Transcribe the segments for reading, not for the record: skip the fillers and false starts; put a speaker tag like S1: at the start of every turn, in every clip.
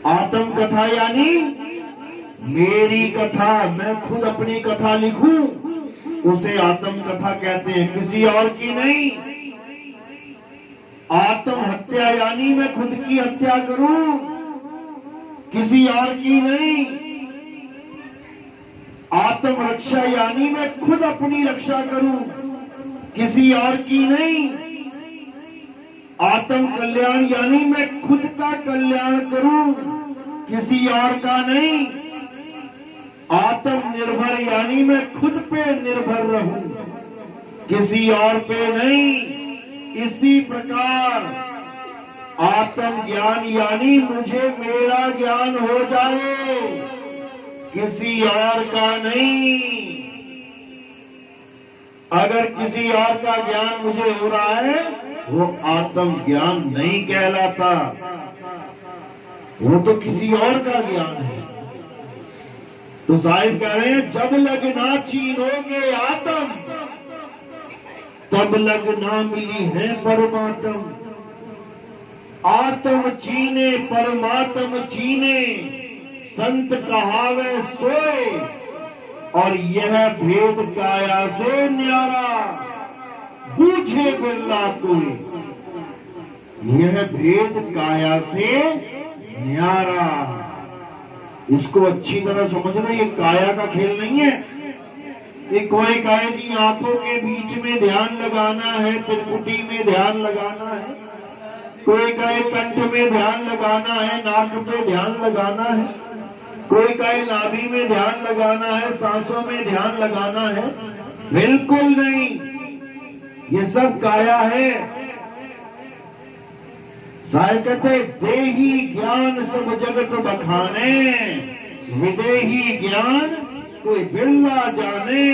S1: आत्म कथा यानी मेरी कथा, मैं खुद अपनी कथा लिखूं, उसे आत्म कथा कहते हैं, किसी और की नहीं। आत्म हत्या यानी मैं खुद की हत्या करूं, किसी और की नहीं। आत्म रक्षा यानी मैं खुद अपनी रक्षा करूं, किसी और की नहीं। आत्म कल्याण यानी मैं खुद का कल्याण करूं, किसी और का नहीं। आत्मनिर्भर यानी मैं खुद पे निर्भर रहूं, किसी और पे नहीं। इसी प्रकार आत्म ज्ञान यानी मुझे मेरा ज्ञान हो जाए, किसी और का नहीं। अगर किसी और का ज्ञान मुझे हो रहा है वो आत्म ज्ञान नहीं कहलाता, वो तो किसी और का ज्ञान है। तो साहिब कह रहे हैं जब लग ना चीनोगे आत्म तब लग ना मिली है परमात्म। आत्म चीने परमात्म चीने संत कहावे सोए, और यह भेद काया से न्यारा पूछे बिरला कोई। यह भेद काया से न्यारा, इसको अच्छी तरह समझना, ये काया का खेल नहीं है। ये कोई कहे जी आंखों के बीच में ध्यान लगाना है, त्रिपुटी में ध्यान लगाना है, कोई कहे कंठ में ध्यान लगाना है, नाक पे ध्यान लगाना है, कोई कहे नाभि में ध्यान लगाना है, सांसों में ध्यान लगाना है। बिल्कुल नहीं, ये सब काया है। साहिब कहते देही ज्ञान सब जगत बखाने, विदेही ज्ञान कोई बिरला जाने।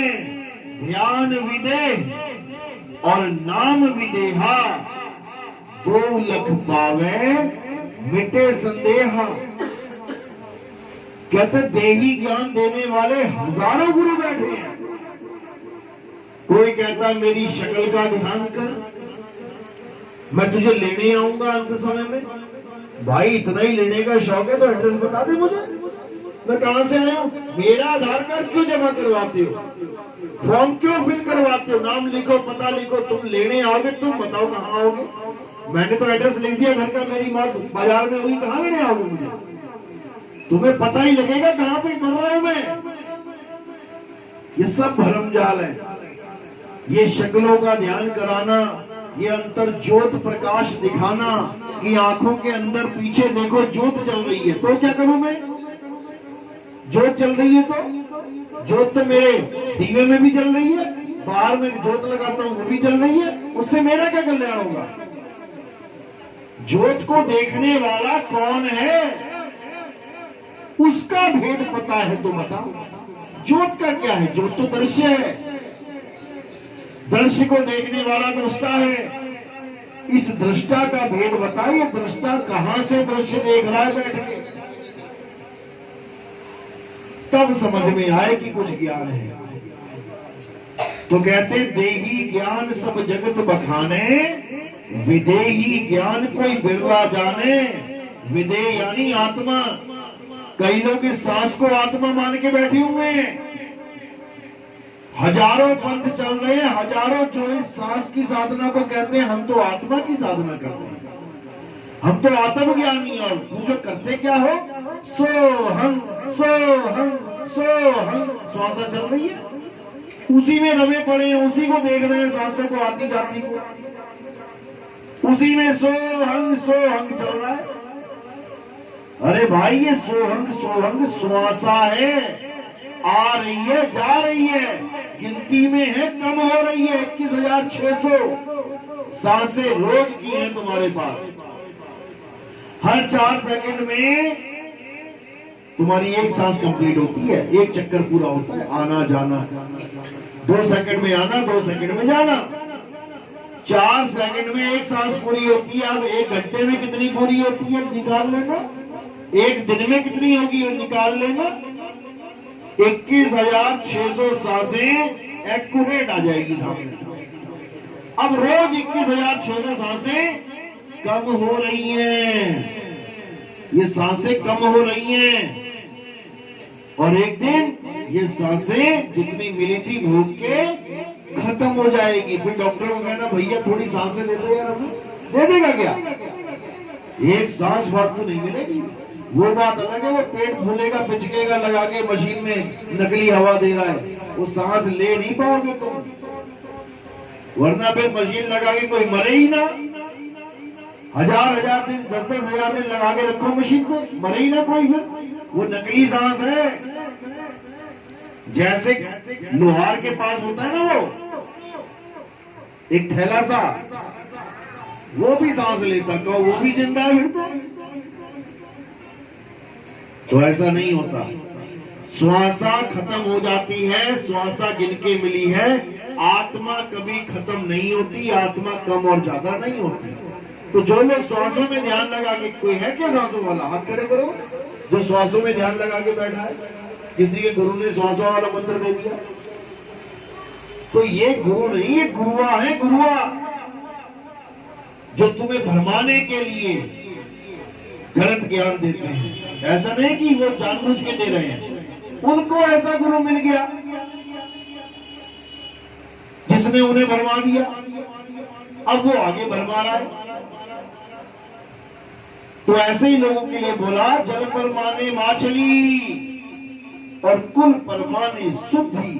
S1: ध्यान विदेह और नाम विदेहा, 2 लख पावे मिटे संदेहा। कहते देही ज्ञान देने वाले हजारों गुरु बैठे हैं। कोई कहता मेरी शक्ल का ध्यान कर, मैं तुझे लेने आऊंगा अंत समय में। भाई इतना ही लेने का शौक है तो एड्रेस बता दे मुझे, मैं कहां से आया हूं। मेरा आधार कार्ड क्यों जमा करवाते हो, फॉर्म क्यों फिल करवाते हो, नाम लिखो पता लिखो, तुम लेने आओगे, तुम बताओ कहां आओगे। मैंने तो एड्रेस लिख दिया घर का, मेरी माँ बाजार में हुई, कहां लेने आओगे मुझे। तुम्हें पता ही लगेगा कहां पे मर रहा हूं मैं। ये सब भरमजाल है। ये शक्लों का ध्यान कराना, ये अंतर ज्योत प्रकाश दिखाना कि आंखों के अंदर पीछे देखो ज्योत चल रही है, तो क्या करूं मैं। ज्योत चल रही है तो ज्योत तो मेरे दीवे में भी चल रही है, बाहर में ज्योत लगाता हूं वो भी चल रही है, उससे मेरा क्या कल्याण होगा। ज्योत को देखने वाला कौन है, उसका भेद पता है तो बताओ। ज्योत का क्या है, ज्योत तो दृश्य है, दृश्य को देखने वाला दृष्टा है। इस दृष्टा का भेद बताइए, दृष्टा कहां से दृश्य देख रहा है बैठ के, तब समझ में आए कि कुछ ज्ञान है। तो कहते देही ज्ञान सब जगत बखाने, विदेही ज्ञान कोई बिरला जाने। विदेह यानी आत्मा। कई लोग इस सांस को आत्मा मान के बैठे हुए हैं। हजारों पंथ चल रहे हैं, हजारों जो इस सांस की साधना को कहते हैं, हम तो आत्मा की साधना करते हैं, हम तो आत्मज्ञानी। और पूछो करते क्या हो, सोहम सोहम सोहम, श्वासा चल रही है, उसी में रमे पड़े हैं, उसी को देख रहे हैं, सांसों को आती जाती को, उसी में सोहंग सोहंग चल रहा है। अरे भाई ये सोहंग सोहंग श्वासा है, आ रही है जा रही है, गिनती में है कम हो रही है। 21,600 सांसें रोज की हैं तुम्हारे पास। हर 4 सेकंड में तुम्हारी एक सांस कंप्लीट होती है, एक चक्कर पूरा होता है, आना जाना। 2 सेकंड में आना, 2 सेकंड में जाना। 4 सेकंड में एक सांस पूरी होती है। अब 1 घंटे में कितनी पूरी होती है निकाल लेना, 1 दिन में कितनी होगी निकाल लेना। 21,600 सांसें एक्यूरेट आ जाएगी सामने। अब रोज 21,600 सांसें कम हो रही हैं। ये सांसें कम हो रही हैं और एक दिन ये सांसें जितनी मिली थी भूख के खत्म हो जाएगी। फिर डॉक्टर को कहना भैया थोड़ी सांसें दे दो यार, हमें दे देगा क्या? एक सांस फालतू नहीं मिलेगी। वो बात अलग है, वो पेट फूलेगा पिचकेगा लगा के मशीन में नकली हवा दे रहा है, वो सांस ले नहीं पाओगे तुम। वरना फिर मशीन लगा के कोई मरे ही ना। हजार दिन 10 हजार दिन लगा के रखो मशीन पे, मरे ही ना कोई। फिर वो नकली सांस है। जैसे लोहार के पास होता है ना वो एक थैला सा, वो भी सांस लेता, कहो वो भी जिंदा है फिर तो ऐसा नहीं होता। श्वासा खत्म हो जाती है, श्वासा गिनके मिली है। आत्मा कभी खत्म नहीं होती, आत्मा कम और ज्यादा नहीं होती। तो जो लोग श्वासों में ध्यान लगा के, कोई है क्या श्वासों वाला? हाथ खड़े करो जो श्वासों में ध्यान लगा के बैठा है। किसी के गुरु ने श्वासों वाला मंत्र दे दिया तो ये गुरु नहीं, ये गुरुआ है, गुरुआ जो तुम्हें भरमाने के लिए गलत ज्ञान देते हैं। ऐसा नहीं कि वो जानबूझ के दे रहे हैं, उनको ऐसा गुरु मिल गया जिसने उन्हें भरमा दिया, अब वो आगे भरमा रहा है। तो ऐसे ही लोगों के लिए बोला जल पर माने माछली और कुल पर माने शुद्धि।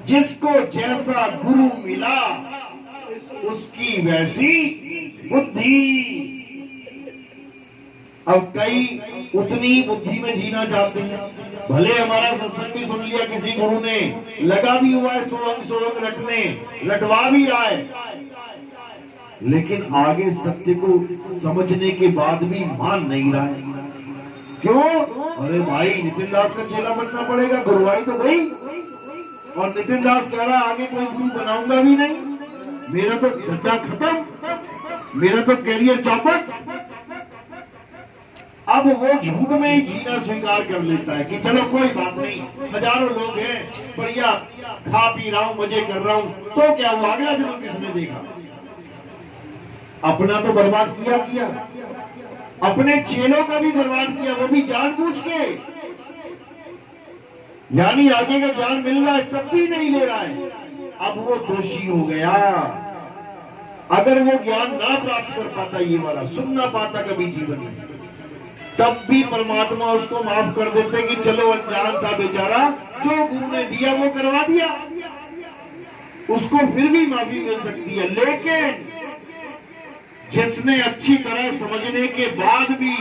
S1: जिसको जैसा गुरु मिला उसकी वैसी बुद्धि। अब कई उतनी बुद्धि में जीना चाहते हैं। भले हमारा सत्संग भी सुन लिया किसी गुरु ने, लगा भी हुआ है सोअंग रटने, रटवा भी रहा है, लेकिन आगे सत्य को समझने के बाद भी मान नहीं रहा है। क्यों? अरे भाई नितिन दास का चेला बनना पड़ेगा, गुरुवाई तो गई। और नितिन दास कह रहा आगे कोई गुरु बनाऊंगा भी नहीं, मेरा तो धंधा खत्म, मेरा तो कैरियर चौपट। अब वो झूठ में ही जीना स्वीकार कर लेता है कि चलो कोई बात नहीं, हजारों लोग हैं, बढ़िया खा पी रहा हूं, मजे कर रहा हूं, तो क्या हुआ, अगला जन्म किसने देखा? अपना तो बर्बाद किया, अपने चेलों का भी बर्बाद किया, वो भी जानबूझ के। यानी आगे का ज्ञान मिल रहा है तब भी नहीं ले रहा है, अब वो दोषी हो गया। अगर वो ज्ञान ना प्राप्त कर पाता, ये वाला सुन ना पाता कभी जीवन में, तब भी परमात्मा उसको माफ कर देते कि चलो अनजान था बेचारा, जो गुरु ने दिया वो करवा दिया, उसको फिर भी माफी मिल सकती है। लेकिन जिसने अच्छी तरह समझने के बाद भी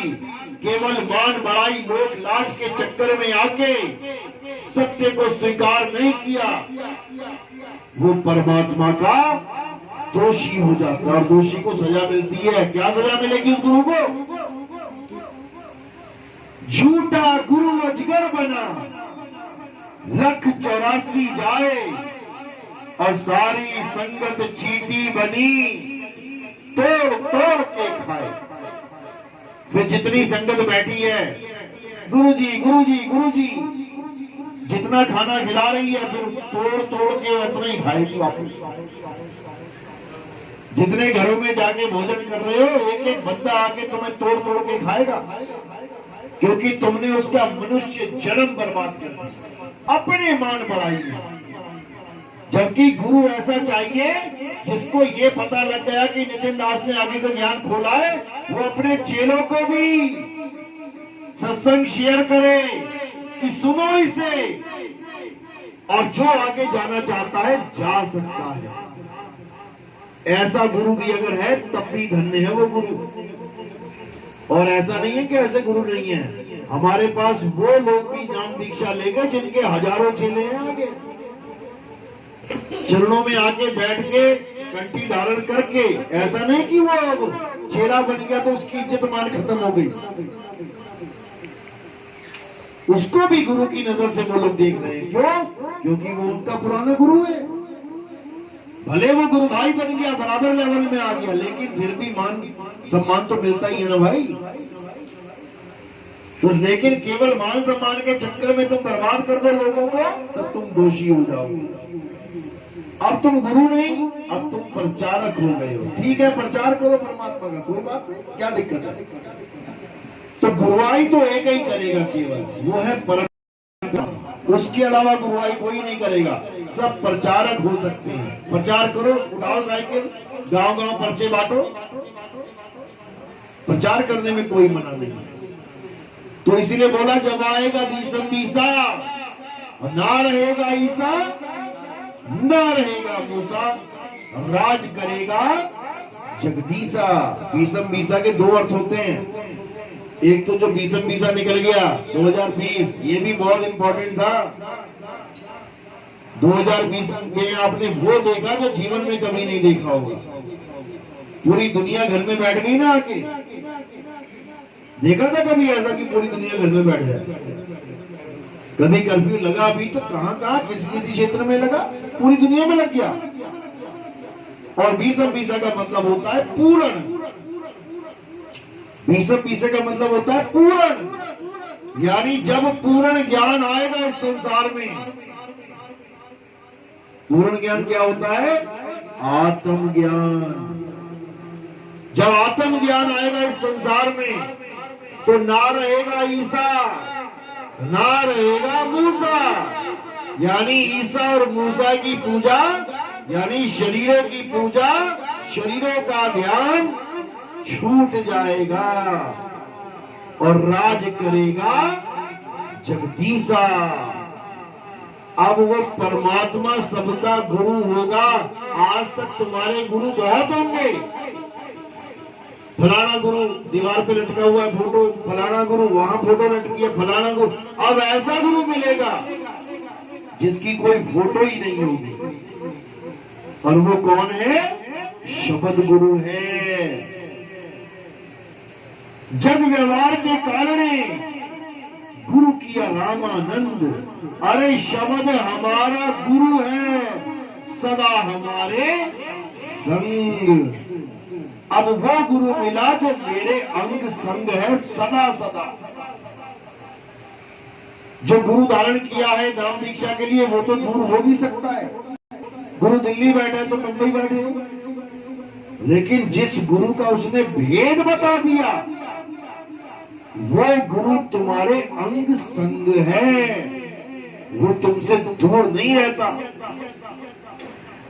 S1: केवल मान बड़ाई लोक लाज के चक्कर में आके सत्य को स्वीकार नहीं किया, वो परमात्मा का दोषी हो जाता है और दोषी को सजा मिलती है। क्या सजा मिलेगी उस गुरु को? झूठा गुरु अजगर बना, 184 जाए और सारी संगत चींटी बनी, तोड़ तोड़ के खाए। फिर जितनी संगत बैठी है, गुरुजी गुरुजी गुरुजी जितना खाना खिला रही है, फिर तोड़ तोड़ के उतना ही खाएगी वापस। जितने घरों में जाके भोजन कर रहे हो, एक एक बंदा आके तुम्हें तोड़ तोड़ के खाएगा, क्योंकि तुमने उसका मनुष्य जन्म बर्बाद कर दिया अपने मान बढ़ाई में। जबकि गुरु ऐसा चाहिए जिसको ये पता लग गया कि नितिन दास ने आगे का ज्ञान खोला है, वो अपने चेलों को भी सत्संग शेयर करे कि सुनो इसे, और जो आगे जाना चाहता है जा सकता है। ऐसा गुरु भी अगर है तब भी धन्य है वो गुरु। और ऐसा नहीं है कि ऐसे गुरु नहीं है, हमारे पास वो लोग भी नाम दीक्षा लेंगे जिनके हजारों चेले हैं आगे, चरणों में आके बैठ के कंठी धारण करके। ऐसा नहीं कि वो अब चेला बन गया तो उसकी इज्जत मान खत्म हो गई, उसको भी गुरु की नजर से वो लोग देख रहे हैं। क्यों? क्योंकि वो उनका पुराना गुरु है। भले वो गुरु भाई बन गया, बराबर लेवल में आ गया, लेकिन फिर भी मान सम्मान तो मिलता ही है ना भाई। तो लेकिन केवल मान सम्मान के चक्कर में तुम बर्बाद कर दो लोगों को, तब तुम दोषी हो जाओगे। अब तुम गुरु नहीं, अब तुम प्रचारक हो गए हो। ठीक है, प्रचार करो परमात्मा का, कोई बात नहीं, क्या दिक्कत है। तो गुरुवाई तो एक ही करेगा केवल, वो है परम। उसके अलावा गुरुवाई कोई नहीं करेगा। सब प्रचारक हो सकते हैं। प्रचार करो, उठाओ साइकिल, गांव गांव पर्चे बांटो, प्रचार करने में कोई मना नहीं। तो इसीलिए बोला जब आएगा बीसम बीसा, ना रहेगा ईसा, ना रहेगा मूसा, राज करेगा जगदीसा। बीसम बीसा के दो अर्थ होते हैं। एक तो जो बीसम बीसा निकल गया 2020, ये भी बहुत इंपॉर्टेंट था। 2020 में आपने वो देखा जो जीवन में कभी नहीं देखा होगा। पूरी दुनिया घर में बैठ गई ना आके। देखा था कभी ऐसा कि पूरी दुनिया घर में बैठ जाए? कभी कर्फ्यू लगा भी तो कहां कहां किसी किसी क्षेत्र में लगा, पूरी दुनिया में लग गया। और बीसम बीसा का मतलब होता है पूर्ण। बीसम बीसा का मतलब होता है पूर्ण, यानी जब पूर्ण ज्ञान आएगा इस संसार में। पूर्ण ज्ञान क्या होता है? आत्मज्ञान। जब आत्मज्ञान आएगा इस संसार में तो ना रहेगा ईसा, ना रहेगा मूसा। यानी ईसा और मूसा की पूजा, यानी शरीरों की पूजा, शरीरों का ध्यान छूट जाएगा और राज करेगा जगदीसा। अब वो परमात्मा सबका गुरु होगा। आज तक तुम्हारे गुरु बहुत होंगे। फलाना गुरु दीवार पे लटका हुआ है फोटो, फलाना गुरु वहां फोटो लटकी है, फलाना गुरु। अब ऐसा गुरु मिलेगा जिसकी कोई फोटो ही नहीं होगी। और वो कौन है? शब्द गुरु है। जग व्यवहार के कारण गुरु किया रामानंद। अरे शब्द हमारा गुरु है, सदा हमारे संग। अब वो गुरु मिला जो मेरे अंग संग है सदा सदा। जो गुरु धारण किया है नाम दीक्षा के लिए, वो तो दूर हो भी सकता है। गुरु दिल्ली बैठे हैं तो मुंबई बैठे हो, लेकिन जिस गुरु का उसने भेद बता दिया, वो गुरु तुम्हारे अंग संग है। वो तुमसे दूर नहीं रहता।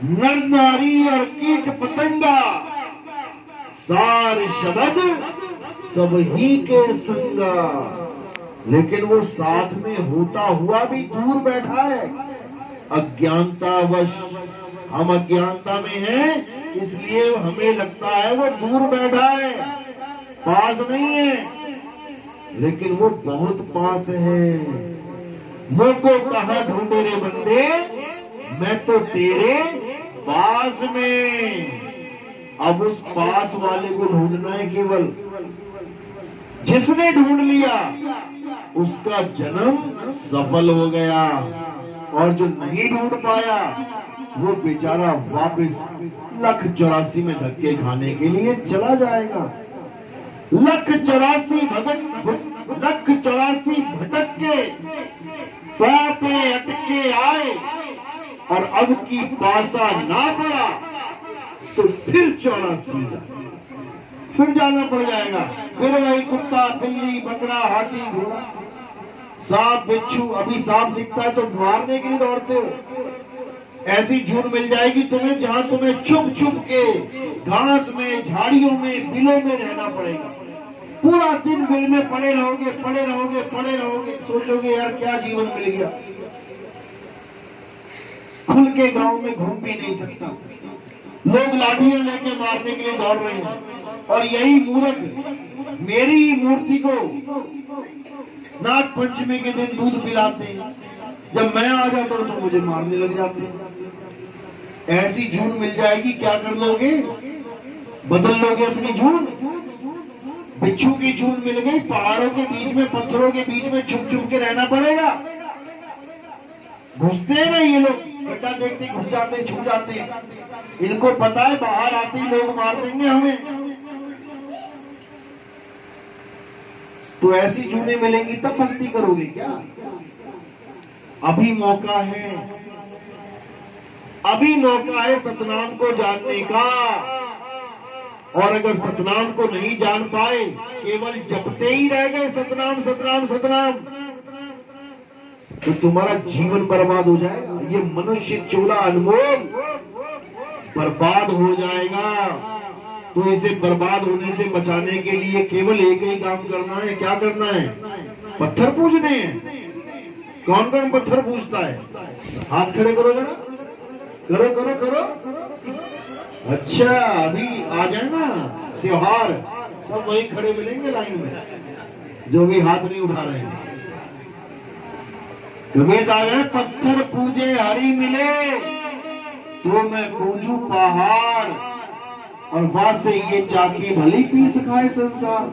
S1: नर नारी और कीट पतंगा सार शब्द सब ही के संगा। लेकिन वो साथ में होता हुआ भी दूर बैठा है। अज्ञानतावश हम अज्ञानता में हैं, इसलिए हमें लगता है वो दूर बैठा है, पास नहीं है, लेकिन वो बहुत पास है। मुझको कहां ढूंढे रे बंदे, मैं तो तेरे पास में। अब उस पास वाले को ढूंढना है केवल। जिसने ढूंढ लिया उसका जन्म सफल हो गया, और जो नहीं ढूंढ पाया वो बेचारा वापस 1,84 में धक्के खाने के लिए चला जाएगा। 1,84 भटक के पे अटके आए, और अब की पासा ना पड़ा तो फिर 84 फिर जाना पड़ जाएगा। फिर वही कुत्ता, बिल्ली, बकरा, हाथी, घोड़ा, सांप, बिच्छू। अभी सांप दिखता है तो मारने के लिए दौड़ते हो। ऐसी जून मिल जाएगी तुम्हें जहां तुम्हें छुप छुप के घास में, झाड़ियों में, बिलों में रहना पड़ेगा। पूरा दिन बिल में पड़े रहोगे, पड़े रहोगे, पड़े रहोगे। सोचोगे यार क्या जीवन मिल गया। खुल के गांव में घूम भी नहीं सकता। लोग लाठियां लेके मारने के लिए दौड़ रहे हैं, और यही मूर्ख मेरी मूर्ति को नाग पंचमी के दिन दूध पिलाते हैं। जब मैं आ जाता हूं तो मुझे मारने लग जाते हैं। ऐसी जून मिल जाएगी, क्या कर लोगे? बदल लोगे अपनी जून? बिच्छू की जून मिल गई, पहाड़ों के बीच में, पत्थरों के बीच में छुप छुप के रहना पड़ेगा। घुसते हैं ना ये लोग, गड्ढा देखते घुस जाते, छुप जाते हैं। इनको पता है बाहर आते ही लोग मार देंगे हमें। तो ऐसी जूने मिलेंगी तब भक्ति करोगे क्या? अभी मौका है, अभी मौका है सतनाम को जानने का। और अगर सतनाम को नहीं जान पाए, केवल जपते ही रह गए सतनाम सतनाम सतनाम, तो तुम्हारा जीवन बर्बाद हो जाएगा। ये मनुष्य चोला अनमोल बर्बाद हो जाएगा। तो इसे बर्बाद होने से बचाने के लिए केवल एक ही काम करना है। क्या करना है? पत्थर पूजने हैं। कौन कौन पत्थर पूजता है? हाथ खड़े करो जरा, करो करो करो। अच्छा, अभी आ जाए ना त्योहार, सब वही खड़े मिलेंगे लाइन में, जो भी हाथ नहीं उठा रहे हैं। कबीर साहब है, पत्थर पूजे हरि मिले तो मैं पूजू पहाड़, और बात से ये चाकी भली पी सखाए संसार।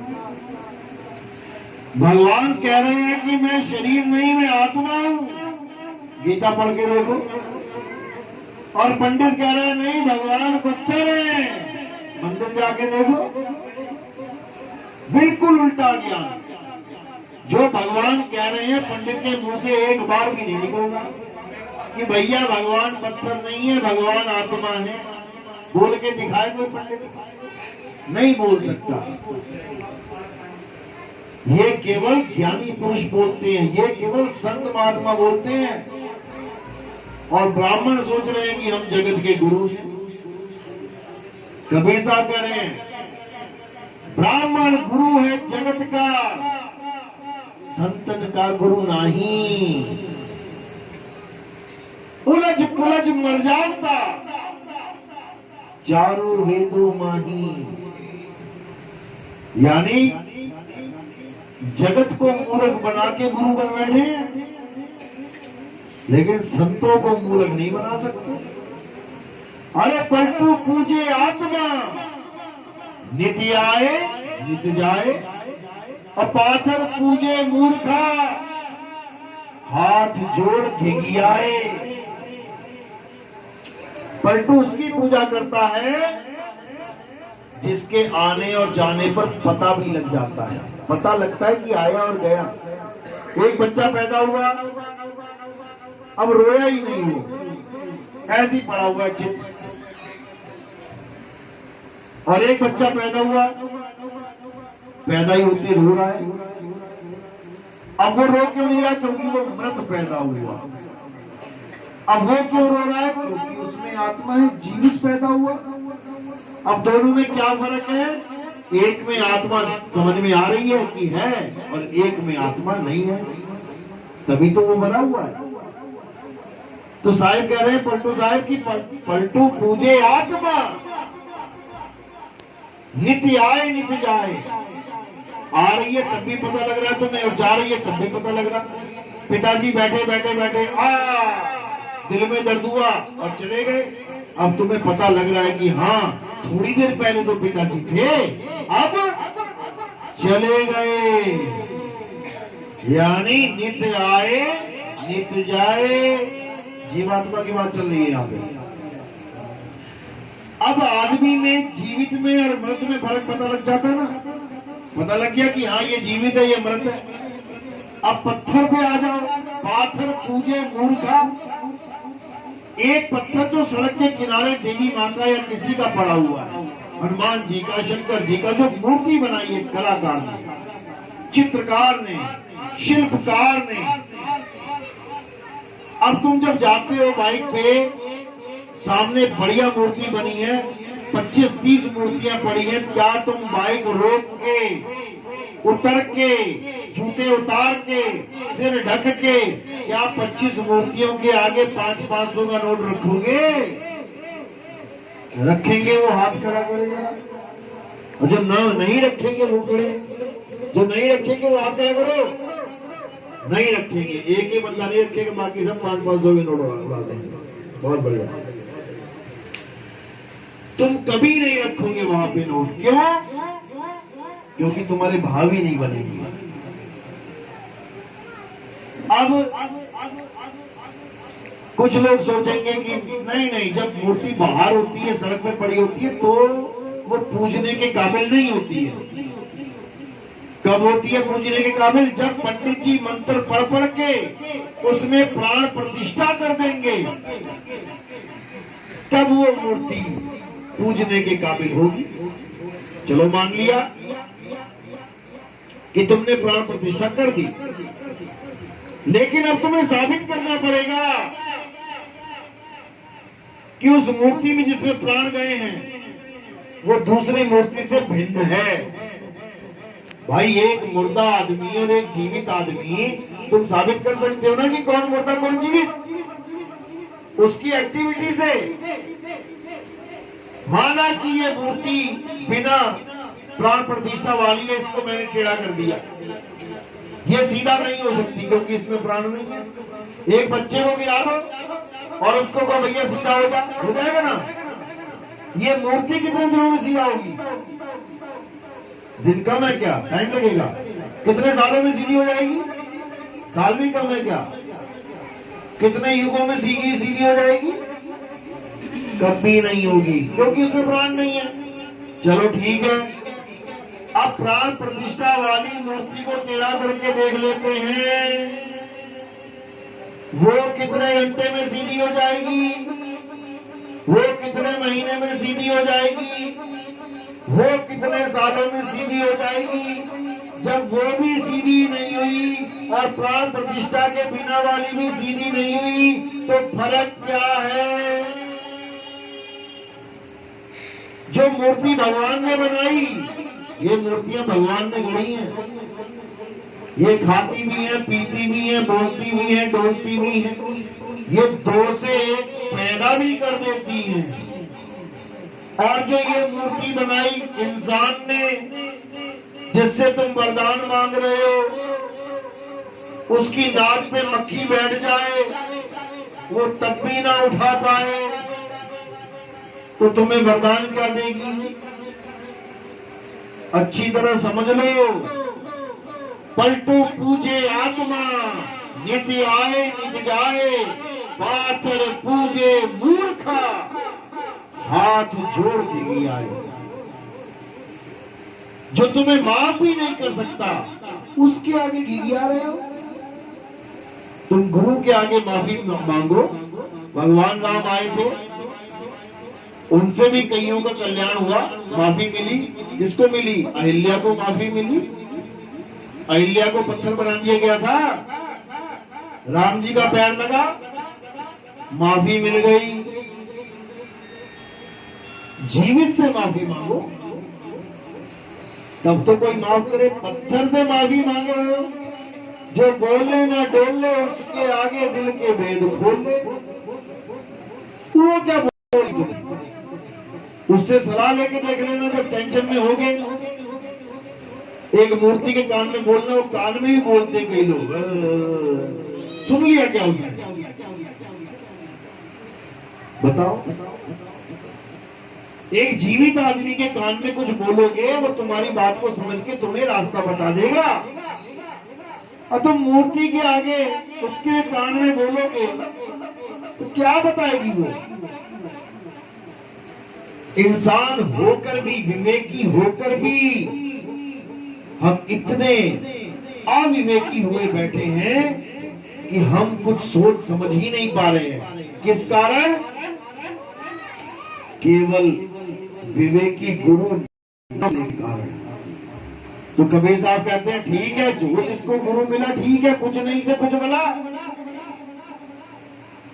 S1: भगवान कह रहे हैं कि मैं शरीर नहीं, मैं आत्मा हूं। गीता पढ़ के देखो। और पंडित कह रहे हैं नहीं, भगवान पत्थर है। मंदिर जाके देखो, बिल्कुल उल्टा ज्ञान। जो भगवान कह रहे हैं पंडित के मुंह से एक बार भी नहीं निकलेगा कि भैया भगवान पत्थर नहीं है, भगवान आत्मा है। बोल के दिखाए कोई पंडित? नहीं बोल सकता। ये केवल ज्ञानी पुरुष बोलते हैं, ये केवल संत महात्मा बोलते हैं। और ब्राह्मण सोच रहे हैं कि हम जगत के गुरु हैं। कबीर साहब कह रहे हैं ब्राह्मण गुरु है जगत का, संतन का गुरु नहीं। उलझ पुलझ मर जाता चारों वेदों माही। यानी जगत को मूर्ख बना के गुरु बन बैठे हैं, लेकिन संतों को मूर्ख नहीं बना सकते। अरे पलटू पूजे आत्मा, नित्य आए नित्य जाए। अपाथर पूजे मूर्खा, हाथ जोड़ घिघियाए। पलटू उसकी पूजा करता है जिसके आने और जाने पर पता भी लग जाता है। पता लगता है कि आया और गया। एक बच्चा पैदा हुआ, अब रोया ही नहीं, वो ऐसे ही पड़ा हुआ है चित। और एक बच्चा पैदा हुआ, पैदा ही होते रो रहा है। अब वो रो क्यों नहीं रहा? क्योंकि वो मृत पैदा हुआ। अब वो क्यों रो रहा है? क्योंकि उसमें आत्मा है, जीवित पैदा हुआ। अब दोनों में क्या फर्क है? एक में आत्मा समझ में आ रही है कि है, और एक में आत्मा नहीं है, तभी तो वो मरा हुआ है। तो साहिब कह रहे हैं पलटू साहिब की पलटू पूजे आत्मा, नित्य आए नित्य जाए। आ रही है तब भी पता लग रहा है तुम्हें, और जा रही है तब भी पता लग रहा। पिताजी बैठे बैठे बैठे दिल में दर्द हुआ और चले गए। अब तुम्हें पता लग रहा है कि हाँ, थोड़ी देर पहले तो पिताजी थे, अब चले गए। यानी नित्य आए नित्य जाए। जीवात्मा की बात चल रही है यहाँ पे। अब आदमी में जीवित में और मृत में फर्क पता लग जाता है ना। पता लग गया कि हाँ, ये जीवित है, ये मृत है। अब पत्थर पे आ जाओ। पाथर पूजे मूर्खा। एक पत्थर जो सड़क के किनारे देवी माँ का या किसी का पड़ा हुआ है, हनुमान जी का, शंकर जी का, जो मूर्ति बनाई है कलाकार ने, चित्रकार ने, शिल्पकार ने। अब तुम जब जाते हो बाइक पे, सामने बढ़िया मूर्ति बनी है, 25-30 मूर्तियां पड़ी हैं, क्या तुम बाइक रोक के, उतर के, जूते उतार के, सिर ढक के, क्या 25 मूर्तियों के आगे 500-500 का नोट रखोगे? रखेंगे? वो हाथ खड़ा करेगा। और जो नहीं रखेंगे वो खड़े, जो नहीं रखेंगे वो हाथ खड़ा करो। नहीं रखेंगे, एक ही बंदा नहीं रखेगा, बाकी सब 500-500 के नोट उड़ाते हैं। बहुत बढ़िया। तुम कभी नहीं रखोगे वहां पे नोट। क्यों? क्योंकि तुम्हारे भाव ही नहीं बनेगी। अब कुछ लोग सोचेंगे कि नहीं नहीं, जब मूर्ति बाहर होती है, सड़क में पड़ी होती है, तो वो पूजने के काबिल नहीं होती है। कब होती है पूजने के काबिल? जब पंडित जी मंत्र पढ़ पढ़ के उसमें प्राण प्रतिष्ठा कर देंगे, तब वो मूर्ति पूजने के काबिल होगी। चलो मान लिया कि तुमने प्राण प्रतिष्ठा कर दी, लेकिन अब तुम्हें साबित करना पड़ेगा कि उस मूर्ति में जिसमें प्राण गए हैं वो दूसरी मूर्ति से भिन्न है। भाई एक मुर्दा आदमी और एक जीवित आदमी, तुम साबित कर सकते हो ना कि कौन मुर्दा कौन जीवित, उसकी एक्टिविटी से। माना कि ये मूर्ति बिना प्राण प्रतिष्ठा वाली है, इसको मैंने टेढ़ा कर दिया, ये सीधा नहीं हो सकती क्योंकि इसमें प्राण नहीं है। एक बच्चे को गिरा दो और उसको कहो भैया सीधा हो जाएगा ना। ये मूर्ति कितने दिनों में सीधा होगी? दिन कम है क्या? टाइम लगेगा। कितने सालों में सीधी हो जाएगी? साल भी कम है क्या? कितने युगों में सीधी हो जाएगी? कभी नहीं होगी क्योंकि उसमें प्राण नहीं है। चलो ठीक है, अब प्राण प्रतिष्ठा वाली मूर्ति को टेढ़ा करके देख लेते हैं, वो कितने घंटे में सीधी हो जाएगी, वो कितने महीने में सीधी हो जाएगी, वो कितने सालों में सीधी हो जाएगी। जब वो भी सीधी नहीं हुई और प्राण प्रतिष्ठा के बिना वाली भी सीधी नहीं हुई, तो फर्क क्या है? जो मूर्ति भगवान ने बनाई, ये मूर्तियां भगवान ने गढ़ी हैं। ये खाती भी है, पीती भी है, बोलती भी है, डोलती भी है। ये दो से एक पैदा भी कर देती हैं। और जो ये मूर्ति बनाई इंसान ने, जिससे तुम वरदान मांग रहे हो, उसकी नाक पे मक्खी बैठ जाए, वो तब भी ना उठा पाए, तो तुम्हें वरदान क्या देगी? अच्छी तरह समझ लो। पलटू पूजे आत्मा, नित्य आए नित्य जाए, पाथर पूजे मूर्खा, हाथ जोड़ देगी आए। जो तुम्हें माफ भी नहीं कर सकता, उसके आगे घिघिया रहे हो। तुम गुरु के आगे माफी मांगो। भगवान राम आए थे, उनसे भी कईयों का कल्याण हुआ, माफी मिली। किसको मिली? अहिल्या को माफी मिली। अहिल्या को पत्थर बना दिया गया था, राम जी का पैर लगा, माफी मिल गई। जीवित से माफी मांगो तब तो कोई माफ करे। पत्थर से माफी मांग रहे हो, जो बोले ना डोले, उसके आगे दिल के भेद खोल ले। वो क्या बोल, उससे सलाह लेके देख लेना जब टेंशन में हो गए। एक मूर्ति के कान में बोलना, वो कान में भी बोलते कई लोग। सुन लिया क्या उसने? बताओ। एक जीवित आदमी के कान में कुछ बोलोगे, वो तुम्हारी बात को समझ के तुम्हें रास्ता बता देगा। और तुम मूर्ति के आगे उसके कान में बोलोगे तो क्या बताएगी वो? इंसान होकर भी, विवेकी होकर भी हम इतने अविवेकी हुए बैठे हैं कि हम कुछ सोच समझ ही नहीं पा रहे हैं। किस कारण? केवल विवेकी गुरु के कारण। तो कबीर साहब कहते हैं ठीक है, जो जिसको गुरु मिला ठीक है, कुछ नहीं से कुछ मिला।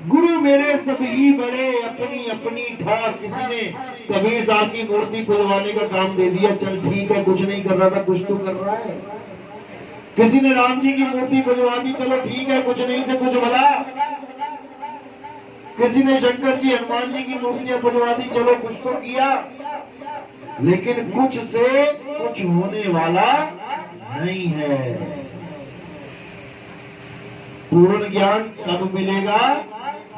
S1: गुरु मेरे सभी बड़े, अपनी अपनी ठार। किसी ने कबीर साहब की मूर्ति खुलवाने का काम दे दिया, चल ठीक है, कुछ नहीं कर रहा था, कुछ तो कर रहा है। किसी ने राम जी की मूर्ति खुलवा दी, चलो ठीक है, कुछ नहीं से कुछ भला। किसी ने शंकर जी, हनुमान जी की मूर्तियां खुलवा दी, चलो कुछ तो किया। लेकिन कुछ से कुछ होने वाला नहीं है। पूर्ण ज्ञान कब मिलेगा?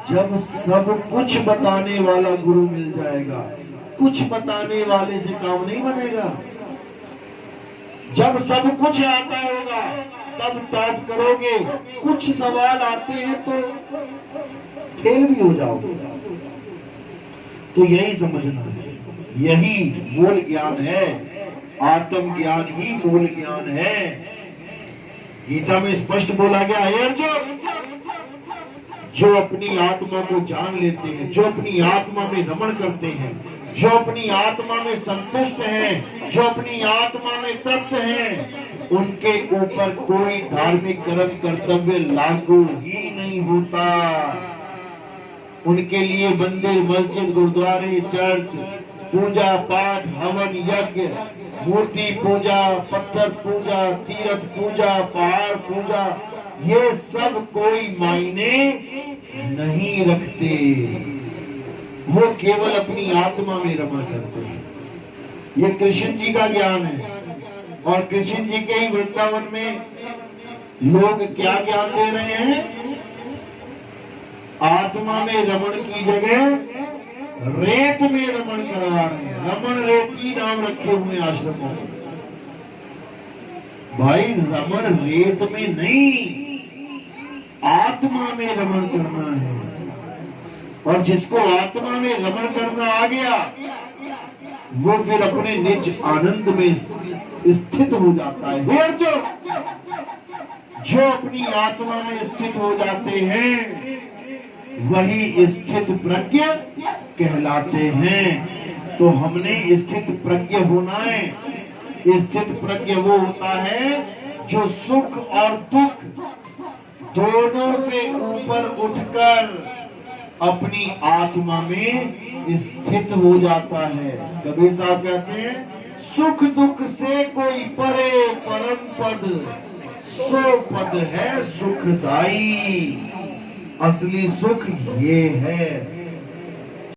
S1: जब सब कुछ बताने वाला गुरु मिल जाएगा। कुछ बताने वाले से काम नहीं बनेगा। जब सब कुछ आता होगा तब टॉप करोगे। कुछ सवाल आते हैं तो फेल भी हो जाओगे। तो यही समझना है, यही मूल ज्ञान है। आत्म ज्ञान ही मूल ज्ञान है। गीता में स्पष्ट बोला गया है, अर्जुन, जो अपनी आत्मा को जान लेते हैं, जो अपनी आत्मा में रमण करते हैं, जो अपनी आत्मा में संतुष्ट हैं, जो अपनी आत्मा में तृप्त हैं, उनके ऊपर कोई धार्मिक कर्म कर्तव्य लागू ही नहीं होता। उनके लिए मंदिर, मस्जिद, गुरुद्वारे, चर्च, पूजा पाठ, हवन, यज्ञ, मूर्ति पूजा, पत्थर पूजा, तीर्थ पूजा, पहाड़ पूजा, ये सब कोई मायने नहीं रखते। वो केवल अपनी आत्मा में रमा करते हैं। ये कृष्ण जी का ज्ञान है। और कृष्ण जी के ही वृंदावन में लोग क्या ज्ञान दे रहे हैं? आत्मा में रमण की जगह रेत में रमण करवा रहे हैं। रमण रेती नाम रखे हुए आश्रमों में। भाई रमण रेत में नहीं, आत्मा में रमण करना है। और जिसको आत्मा में रमण करना आ गया, वो फिर अपने निज आनंद में स्थित हो जाता है। और जो अपनी आत्मा में स्थित हो जाते हैं, वही स्थित प्रज्ञ कहलाते हैं। तो हमने स्थित प्रज्ञ होना है। स्थित प्रज्ञ वो होता है जो सुख और दुख दोनों से ऊपर उठकर अपनी आत्मा में स्थित हो जाता है। कबीर साहब कहते हैं, सुख दुख से कोई परे परम पद, सो पद है सुखदाई। असली सुख ये है।